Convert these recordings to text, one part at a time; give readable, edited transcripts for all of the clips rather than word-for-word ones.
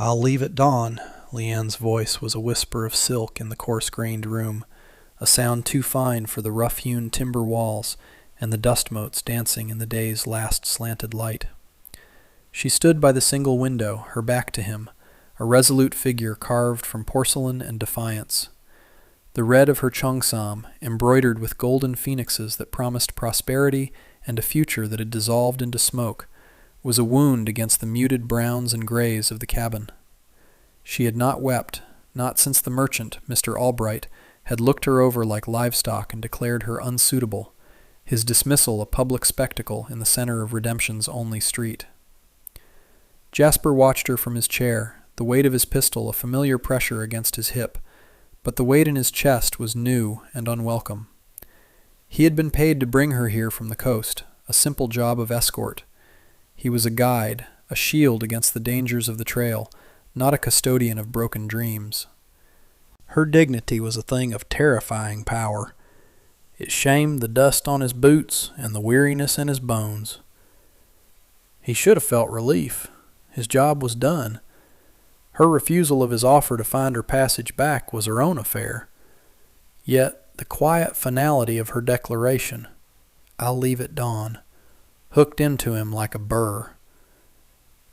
"I'll leave at dawn." Leanne's voice was a whisper of silk in the coarse-grained room, a sound too fine for the rough-hewn timber walls and the dust motes dancing in the day's last slanted light. She stood by the single window, her back to him, a resolute figure carved from porcelain and defiance. The red of her cheongsam, embroidered with golden phoenixes that promised prosperity and a future that had dissolved into smoke, was a wound against the muted browns and grays of the cabin. She had not wept, not since the merchant, Mr. Albright, had looked her over like livestock and declared her unsuitable, his dismissal a public spectacle in the center of Redemption's only street. Jasper watched her from his chair, the weight of his pistol a familiar pressure against his hip, but the weight in his chest was new and unwelcome. He had been paid to bring her here from the coast, a simple job of escort. He was a guide, a shield against the dangers of the trail, not a custodian of broken dreams. Her dignity was a thing of terrifying power. It shamed the dust on his boots and the weariness in his bones. He should have felt relief. His job was done. Her refusal of his offer to find her passage back was her own affair. Yet the quiet finality of her declaration, "I'll leave at dawn," hooked into him like a burr.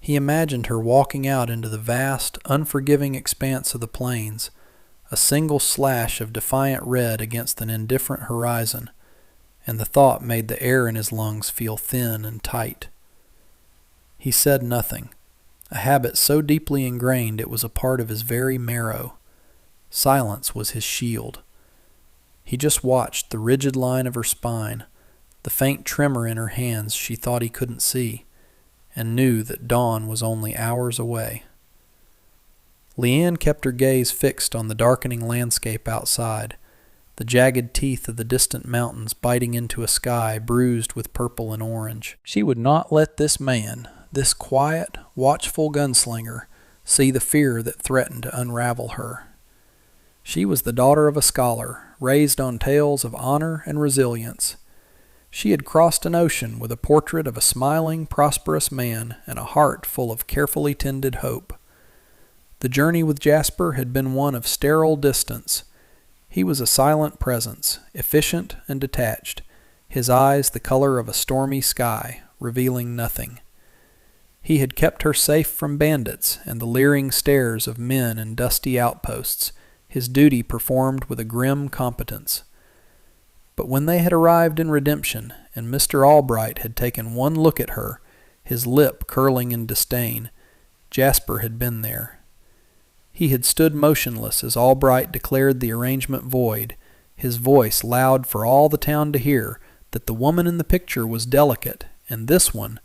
He imagined her walking out into the vast, unforgiving expanse of the plains, a single slash of defiant red against an indifferent horizon, and the thought made the air in his lungs feel thin and tight. He said nothing, a habit so deeply ingrained it was a part of his very marrow. Silence was his shield. He just watched the rigid line of her spine, the faint tremor in her hands she thought he couldn't see, and knew that dawn was only hours away. Leanne kept her gaze fixed on the darkening landscape outside, the jagged teeth of the distant mountains biting into a sky bruised with purple and orange. She would not let this man, this quiet, watchful gunslinger, see the fear that threatened to unravel her. She was the daughter of a scholar, raised on tales of honor and resilience. She had crossed an ocean with a portrait of a smiling, prosperous man and a heart full of carefully tended hope. The journey with Jasper had been one of sterile distance. He was a silent presence, efficient and detached, his eyes the color of a stormy sky, revealing nothing. He had kept her safe from bandits and the leering stares of men in dusty outposts, his duty performed with a grim competence. But when they had arrived in Redemption, and Mr. Albright had taken one look at her, his lip curling in disdain, Jasper had been there. He had stood motionless as Albright declared the arrangement void, his voice loud for all the town to hear that the woman in the picture was delicate, and this one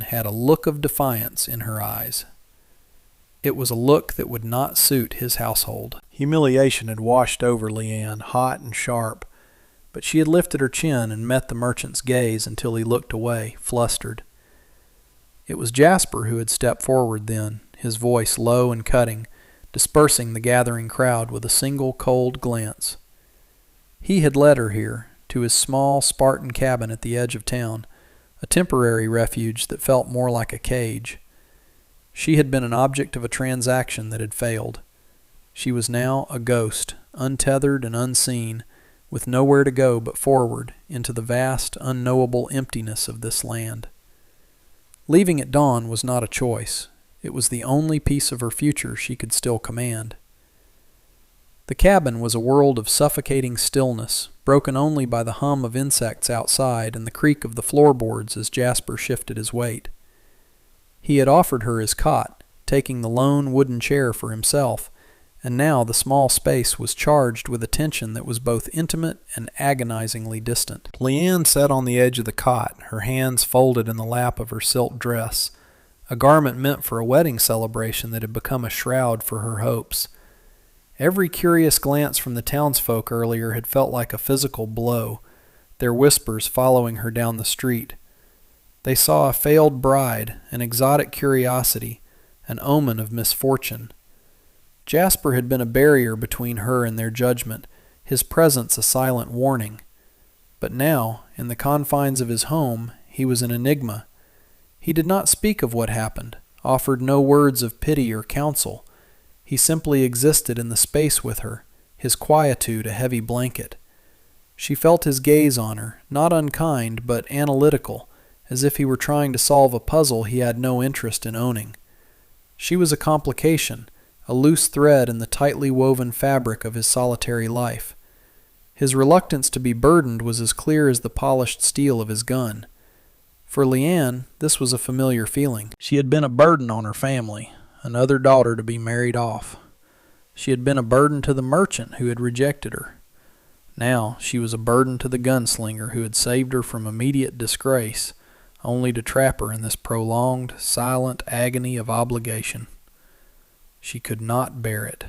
had a look of defiance in her eyes. It was a look that would not suit his household. Humiliation had washed over Leanne, hot and sharp, but she had lifted her chin and met the merchant's gaze until he looked away, flustered. It was Jasper who had stepped forward then, his voice low and cutting, dispersing the gathering crowd with a single cold glance. He had led her here, to his small Spartan cabin at the edge of town, a temporary refuge that felt more like a cage. She had been an object of a transaction that had failed. She was now a ghost, untethered and unseen, with nowhere to go but forward into the vast, unknowable emptiness of this land. Leaving at dawn was not a choice. It was the only piece of her future she could still command. The cabin was a world of suffocating stillness, broken only by the hum of insects outside and the creak of the floorboards as Jasper shifted his weight. He had offered her his cot, taking the lone wooden chair for himself, and now the small space was charged with a tension that was both intimate and agonizingly distant. Leanne sat on the edge of the cot, her hands folded in the lap of her silk dress, a garment meant for a wedding celebration that had become a shroud for her hopes. Every curious glance from the townsfolk earlier had felt like a physical blow, their whispers following her down the street. They saw a failed bride, an exotic curiosity, an omen of misfortune. Jasper had been a barrier between her and their judgment, his presence a silent warning. But now, in the confines of his home, he was an enigma. He did not speak of what happened, offered no words of pity or counsel. He simply existed in the space with her, his quietude a heavy blanket. She felt his gaze on her, not unkind, but analytical, as if he were trying to solve a puzzle he had no interest in owning. She was a complication, a loose thread in the tightly woven fabric of his solitary life. His reluctance to be burdened was as clear as the polished steel of his gun. For Leanne, this was a familiar feeling. She had been a burden on her family, another daughter to be married off. She had been a burden to the merchant who had rejected her. Now she was a burden to the gunslinger who had saved her from immediate disgrace, only to trap her in this prolonged, silent agony of obligation. She could not bear it.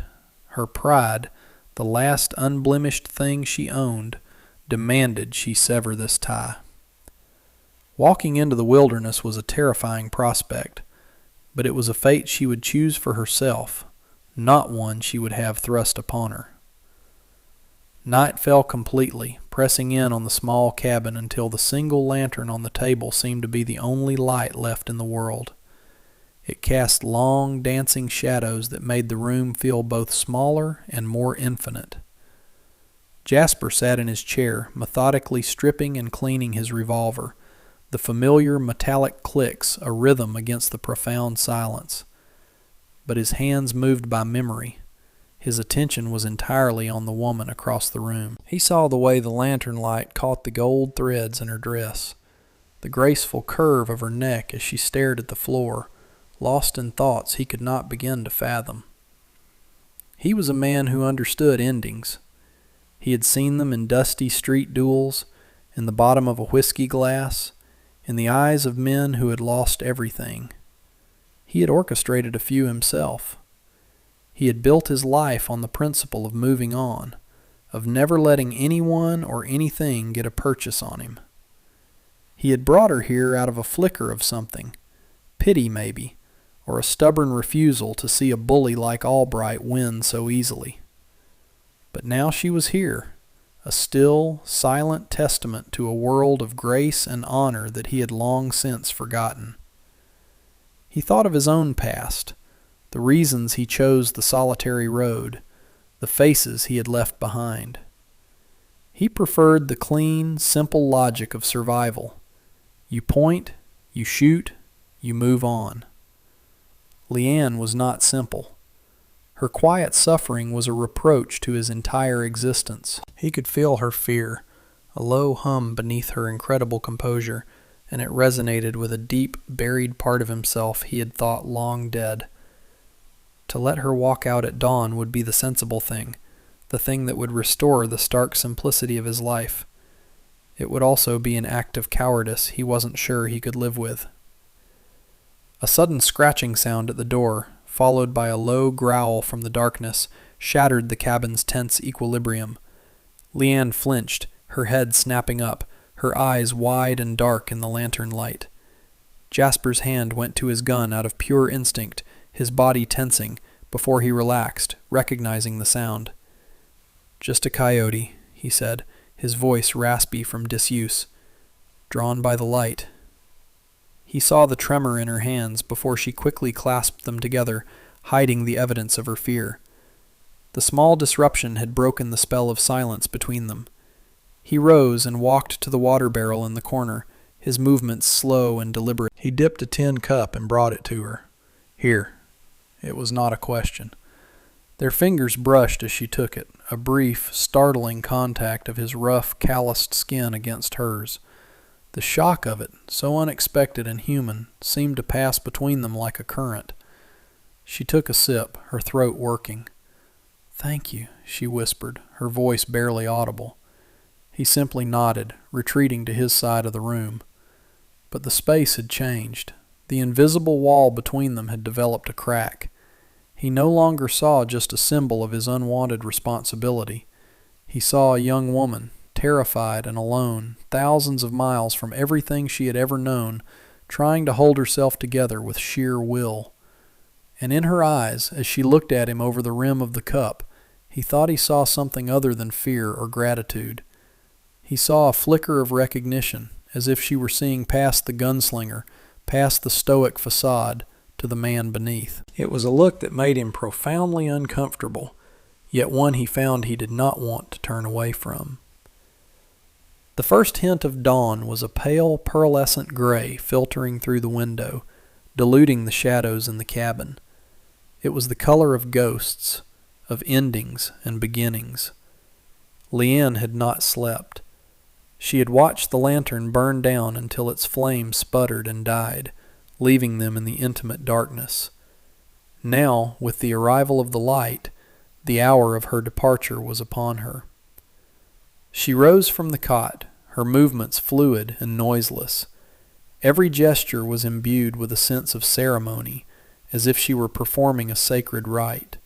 Her pride, the last unblemished thing she owned, demanded she sever this tie. Walking into the wilderness was a terrifying prospect, but it was a fate she would choose for herself, not one she would have thrust upon her. Night fell completely, pressing in on the small cabin until the single lantern on the table seemed to be the only light left in the world. It cast long, dancing shadows that made the room feel both smaller and more infinite. Jasper sat in his chair, methodically stripping and cleaning his revolver, the familiar metallic clicks a rhythm against the profound silence. But his hands moved by memory. His attention was entirely on the woman across the room. He saw the way the lantern light caught the gold threads in her dress, the graceful curve of her neck as she stared at the floor, lost in thoughts he could not begin to fathom. He was a man who understood endings. He had seen them in dusty street duels, in the bottom of a whiskey glass, in the eyes of men who had lost everything. He had orchestrated a few himself. He had built his life on the principle of moving on, of never letting anyone or anything get a purchase on him. He had brought her here out of a flicker of something, pity maybe, or a stubborn refusal to see a bully like Albright win so easily. But now she was here, a still, silent testament to a world of grace and honor that he had long since forgotten. He thought of his own past, the reasons he chose the solitary road, the faces he had left behind. He preferred the clean, simple logic of survival. You point, you shoot, you move on. Leanne was not simple. Her quiet suffering was a reproach to his entire existence. He could feel her fear, a low hum beneath her incredible composure, and it resonated with a deep, buried part of himself he had thought long dead. To let her walk out at dawn would be the sensible thing, the thing that would restore the stark simplicity of his life. It would also be an act of cowardice he wasn't sure he could live with. A sudden scratching sound at the door, followed by a low growl from the darkness, shattered the cabin's tense equilibrium. Leanne flinched, her head snapping up, her eyes wide and dark in the lantern light. Jasper's hand went to his gun out of pure instinct, his body tensing, before he relaxed, recognizing the sound. "Just a coyote," he said, his voice raspy from disuse. "Drawn by the light." He saw the tremor in her hands before she quickly clasped them together, hiding the evidence of her fear. The small disruption had broken the spell of silence between them. He rose and walked to the water barrel in the corner, his movements slow and deliberate. He dipped a tin cup and brought it to her. "Here." It was not a question. Their fingers brushed as she took it, a brief, startling contact of his rough, calloused skin against hers. The shock of it, so unexpected and human, seemed to pass between them like a current. She took a sip, her throat working. "Thank you," she whispered, her voice barely audible. He simply nodded, retreating to his side of the room. But the space had changed. The invisible wall between them had developed a crack. He no longer saw just a symbol of his unwanted responsibility. He saw a young woman, terrified and alone, thousands of miles from everything she had ever known, trying to hold herself together with sheer will. And in her eyes, as she looked at him over the rim of the cup, he thought he saw something other than fear or gratitude. He saw a flicker of recognition, as if she were seeing past the gunslinger, past the stoic facade, to the man beneath. It was a look that made him profoundly uncomfortable, yet one he found he did not want to turn away from. The first hint of dawn was a pale, pearlescent gray filtering through the window, diluting the shadows in the cabin. It was the color of ghosts, of endings and beginnings. Leanne had not slept. She had watched the lantern burn down until its flame sputtered and died, leaving them in the intimate darkness. Now, with the arrival of the light, the hour of her departure was upon her. She rose from the cot, her movements fluid and noiseless. Every gesture was imbued with a sense of ceremony, as if she were performing a sacred rite.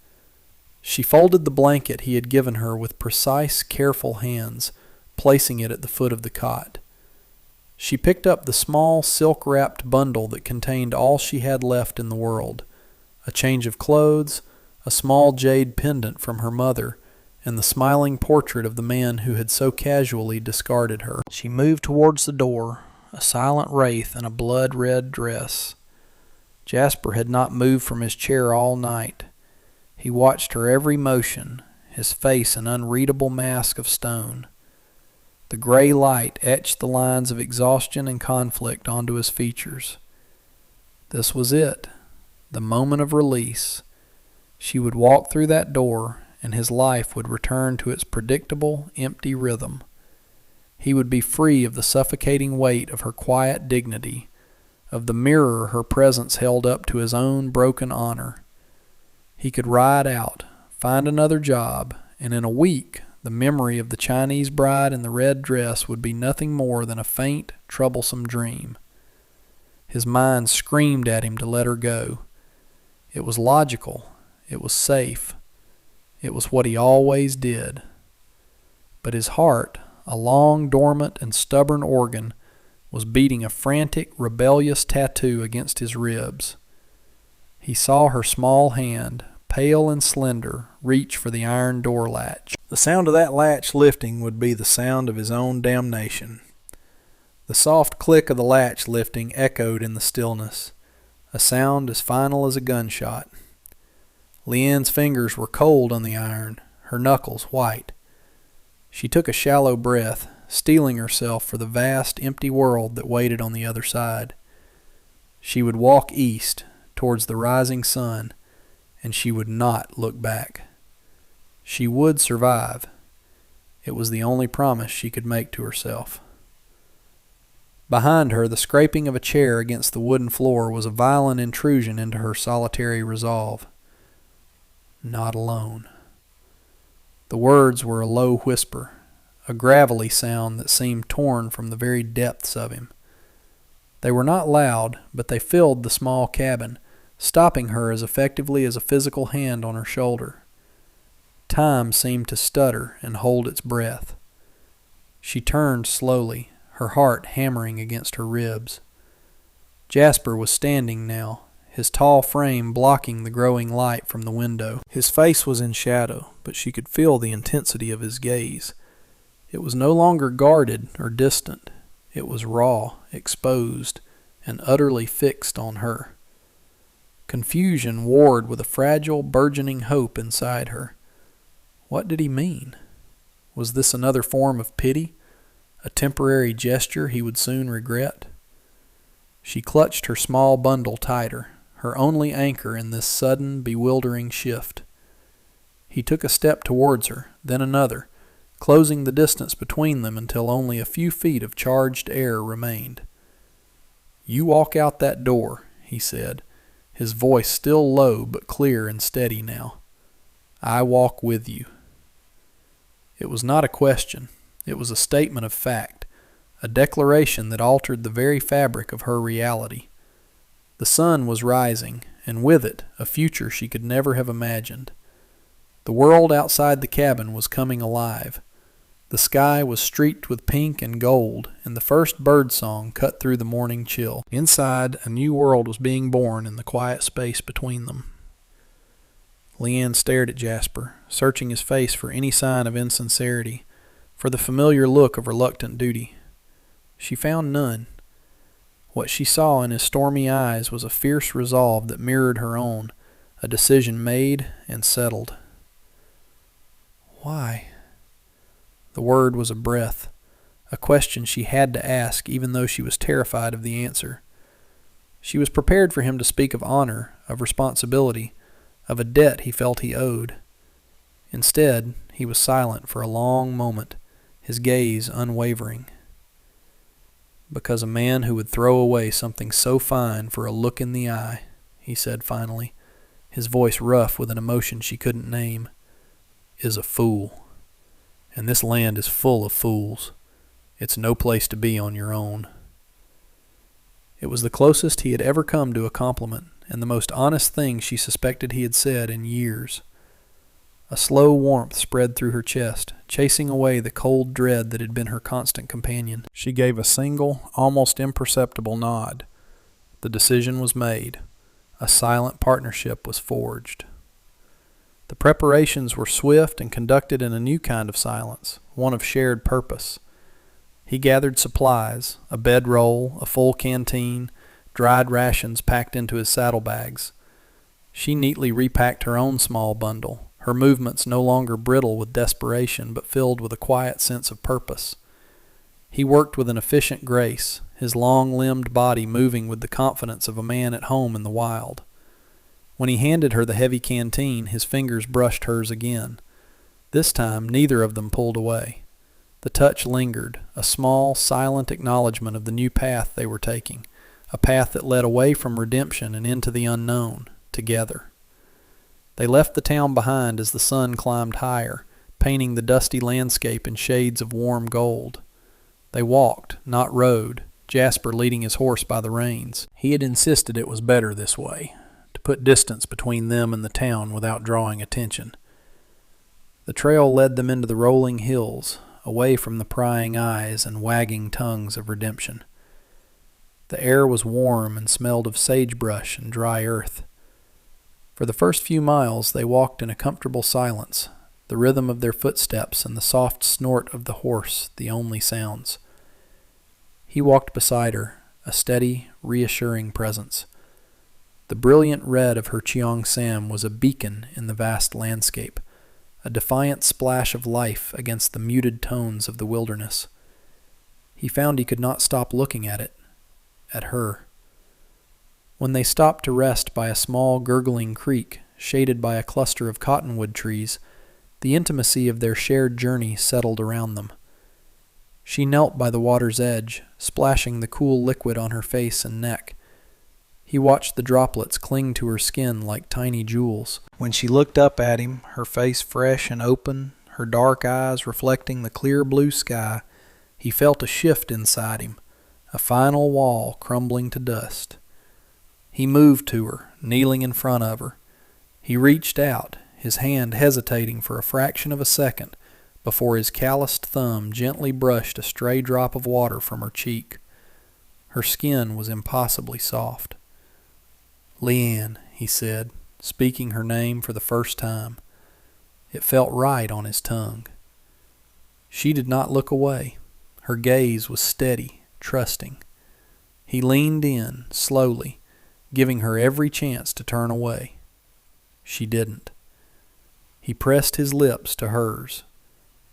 She folded the blanket he had given her with precise, careful hands, placing it at the foot of the cot. She picked up the small, silk-wrapped bundle that contained all she had left in the world, a change of clothes, a small jade pendant from her mother, and the smiling portrait of the man who had so casually discarded her. She moved towards the door, a silent wraith in a blood-red dress. Jasper had not moved from his chair all night. He watched her every motion, his face an unreadable mask of stone. The gray light etched the lines of exhaustion and conflict onto his features. This was it, the moment of release. She would walk through that door, and his life would return to its predictable, empty rhythm. He would be free of the suffocating weight of her quiet dignity, of the mirror her presence held up to his own broken honor. He could ride out, find another job, and in a week the memory of the Chinese bride in the red dress would be nothing more than a faint, troublesome dream. His mind screamed at him to let her go. It was logical. It was safe. It was what he always did. But his heart, a long, dormant, and stubborn organ, was beating a frantic, rebellious tattoo against his ribs. He saw her small hand, pale and slender, reach for the iron door latch. The sound of that latch lifting would be the sound of his own damnation. The soft click of the latch lifting echoed in the stillness, a sound as final as a gunshot. Leanne's fingers were cold on the iron, her knuckles white. She took a shallow breath, steeling herself for the vast, empty world that waited on the other side. She would walk east, towards the rising sun, and she would not look back. She would survive. It was the only promise she could make to herself. Behind her, the scraping of a chair against the wooden floor was a violent intrusion into her solitary resolve. Not alone. The words were a low whisper, a gravelly sound that seemed torn from the very depths of him. They were not loud, but they filled the small cabin, stopping her as effectively as a physical hand on her shoulder. Time seemed to stutter and hold its breath. She turned slowly, her heart hammering against her ribs. Jasper was standing now, his tall frame blocking the growing light from the window. His face was in shadow, but she could feel the intensity of his gaze. It was no longer guarded or distant. It was raw, exposed, and utterly fixed on her. Confusion warred with a fragile, burgeoning hope inside her. What did he mean? Was this another form of pity? A temporary gesture he would soon regret? She clutched her small bundle tighter, her only anchor in this sudden, bewildering shift. He took a step towards her, then another, closing the distance between them until only a few feet of charged air remained. "You walk out that door," he said, his voice still low but clear and steady now. "I walk with you." It was not a question. It was a statement of fact, a declaration that altered the very fabric of her reality. The sun was rising, and with it a future she could never have imagined. The world outside the cabin was coming alive. The sky was streaked with pink and gold, and the first bird song cut through the morning chill. Inside, a new world was being born in the quiet space between them. Leanne stared at Jasper, searching his face for any sign of insincerity, for the familiar look of reluctant duty. She found none. What she saw in his stormy eyes was a fierce resolve that mirrored her own, a decision made and settled. Why? The word was a breath, a question she had to ask even though she was terrified of the answer. She was prepared for him to speak of honor, of responsibility, of a debt he felt he owed. Instead, he was silent for a long moment, his gaze unwavering. "Because a man who would throw away something so fine for a look in the eye," he said finally, his voice rough with an emotion she couldn't name, "is a fool. And this land is full of fools. It's no place to be on your own." It was the closest he had ever come to a compliment, and the most honest thing she suspected he had said in years. A slow warmth spread through her chest, chasing away the cold dread that had been her constant companion. She gave a single, almost imperceptible nod. The decision was made. A silent partnership was forged. The preparations were swift and conducted in a new kind of silence, one of shared purpose. He gathered supplies, a bedroll, a full canteen, dried rations packed into his saddlebags. She neatly repacked her own small bundle, her movements no longer brittle with desperation but filled with a quiet sense of purpose. He worked with an efficient grace, his long-limbed body moving with the confidence of a man at home in the wild. When he handed her the heavy canteen, his fingers brushed hers again. This time, neither of them pulled away. The touch lingered, a small, silent acknowledgement of the new path they were taking, a path that led away from redemption and into the unknown, together. They left the town behind as the sun climbed higher, painting the dusty landscape in shades of warm gold. They walked, not rode, Jasper leading his horse by the reins. He had insisted it was better this way, to put distance between them and the town without drawing attention. The trail led them into the rolling hills, away from the prying eyes and wagging tongues of redemption. The air was warm and smelled of sagebrush and dry earth. For the first few miles they walked in a comfortable silence, the rhythm of their footsteps and the soft snort of the horse the only sounds. He walked beside her, a steady, reassuring presence. The brilliant red of her Cheongsam was a beacon in the vast landscape, a defiant splash of life against the muted tones of the wilderness. He found he could not stop looking at it, at her. When they stopped to rest by a small gurgling creek, shaded by a cluster of cottonwood trees, the intimacy of their shared journey settled around them. She knelt by the water's edge, splashing the cool liquid on her face and neck. He watched the droplets cling to her skin like tiny jewels. When she looked up at him, her face fresh and open, her dark eyes reflecting the clear blue sky, he felt a shift inside him, a final wall crumbling to dust. He moved to her, kneeling in front of her. He reached out, his hand hesitating for a fraction of a second before his calloused thumb gently brushed a stray drop of water from her cheek. Her skin was impossibly soft. "Leanne," he said, speaking her name for the first time. It felt right on his tongue. She did not look away. Her gaze was steady, trusting. He leaned in, slowly, giving her every chance to turn away. She didn't. He pressed his lips to hers.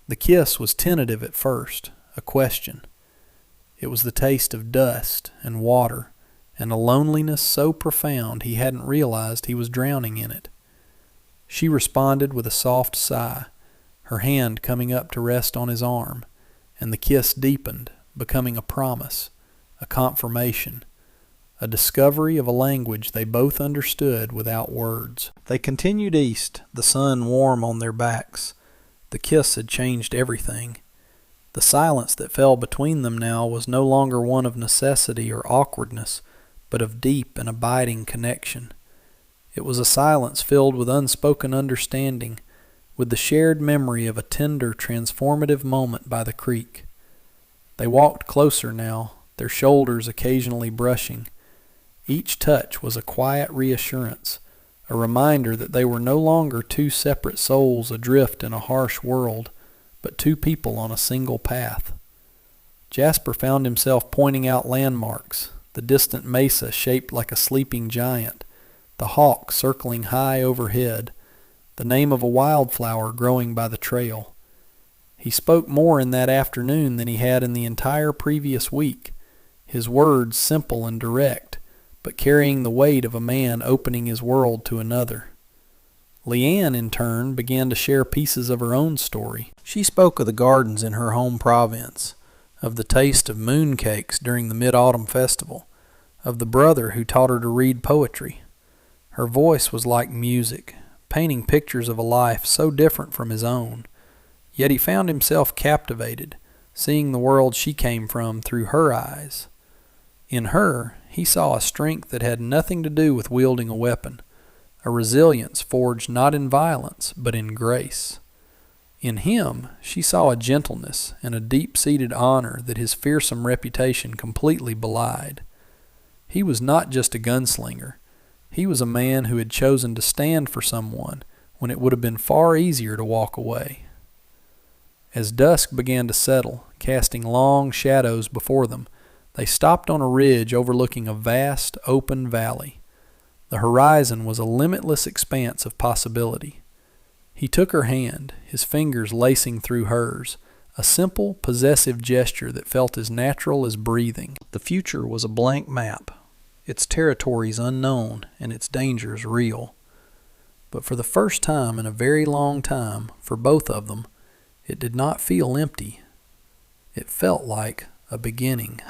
The kiss was tentative at first, a question. It was the taste of dust and water, and a loneliness so profound he hadn't realized he was drowning in it. She responded with a soft sigh, her hand coming up to rest on his arm, and the kiss deepened, becoming a promise, a confirmation, a discovery of a language they both understood without words. They continued east, the sun warm on their backs. The kiss had changed everything. The silence that fell between them now was no longer one of necessity or awkwardness, but of deep and abiding connection. It was a silence filled with unspoken understanding, with the shared memory of a tender, transformative moment by the creek. They walked closer now, their shoulders occasionally brushing. Each touch was a quiet reassurance, a reminder that they were no longer two separate souls adrift in a harsh world, but two people on a single path. Jasper found himself pointing out landmarks, the distant mesa shaped like a sleeping giant, the hawk circling high overhead, the name of a wildflower growing by the trail. He spoke more in that afternoon than he had in the entire previous week, his words simple and direct, but carrying the weight of a man opening his world to another. Leanne, in turn, began to share pieces of her own story. She spoke of the gardens in her home province, of the taste of mooncakes during the Mid-Autumn Festival, of the brother who taught her to read poetry. Her voice was like music, painting pictures of a life so different from his own. Yet he found himself captivated, seeing the world she came from through her eyes. In her, he saw a strength that had nothing to do with wielding a weapon, a resilience forged not in violence, but in grace. In him, she saw a gentleness and a deep-seated honor that his fearsome reputation completely belied. He was not just a gunslinger. He was a man who had chosen to stand for someone when it would have been far easier to walk away. As dusk began to settle, casting long shadows before them, they stopped on a ridge overlooking a vast, open valley. The horizon was a limitless expanse of possibility. He took her hand, his fingers lacing through hers, a simple, possessive gesture that felt as natural as breathing. The future was a blank map, its territories unknown and its dangers real. But for the first time in a very long time, for both of them, it did not feel empty. It felt like a beginning.